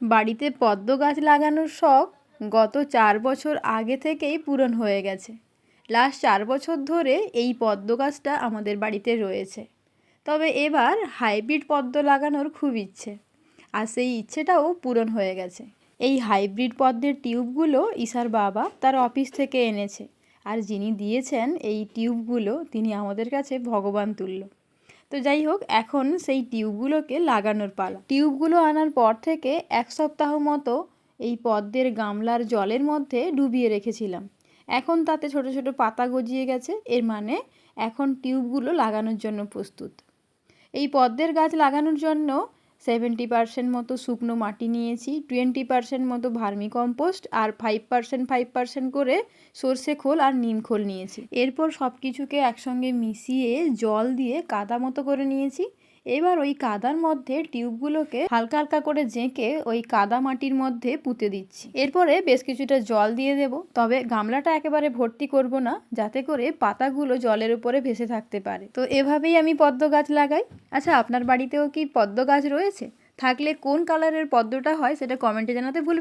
বাড়িতে পদ্ম গাছ লাগানোর শখ গত 4 বছর আগে থেকেই পূরণ হয়ে গেছে। লাস্ট 4 বছর ধরে এই পদ্ম গাছটা আমাদের বাড়িতে রয়েছে। তবে এবার হাইব্রিড পদ্ম লাগানোর খুব ইচ্ছে, আর সেই ইচ্ছেটাও পূরণ হয়ে গেছে। এই হাইব্রিড পদ্মের টিউবগুলো ঈশার বাবা তার অফিস থেকে এনেছে, আর যিনি দিয়েছেন এই টিউবগুলো তিনি আমাদের কাছে ভগবান তুল্য। তো যাই হোক, এখন সেই টিউবগুলোকে লাগানোর পালা। টিউবগুলো আনার পর থেকে 1 সপ্তাহ মতো এই পদ্মের গামলার জলের মধ্যে ডুবিয়ে রেখেছিলাম। এখন তাতে ছোট ছোট পাতা গজিয়ে গেছে, এর মানে এখন টিউবগুলো লাগানোর জন্য প্রস্তুত। এই পদ্মের গাছ লাগানোর জন্য 70% মতো শুকনো মাটি নিয়েছি, 20% মতো ভার্মি কম্পোস্ট, আর 5% করে সর্ষে খোল আর নিম খোল নিয়েছি। এরপর সব কিছুকে একসঙ্গে মিশিয়ে জল দিয়ে কাদা মতো করে নিয়েছি। এবার ওই কাদার মধ্যে টিউবগুলোকে হালকা হালকা করে জেঁকে ওই কাদা মাটির মধ্যে পুঁতে দিচ্ছি। এরপরে বেশ কিছুটা জল দিয়ে দেব, তবে গামলাটা একেবারে ভর্তি করব না, যাতে করে পাতাগুলো জলের উপরে ভেসে থাকতে পারে। তো এভাবেই আমি পদ্ম গাছ লাগাই। আচ্ছা, আপনার বাড়িতেও কি পদ্ম গাছ রয়েছে? থাকলে কোন কালারের পদ্মটা হয় সেটা কমেন্টে জানাতে ভুলবেন না।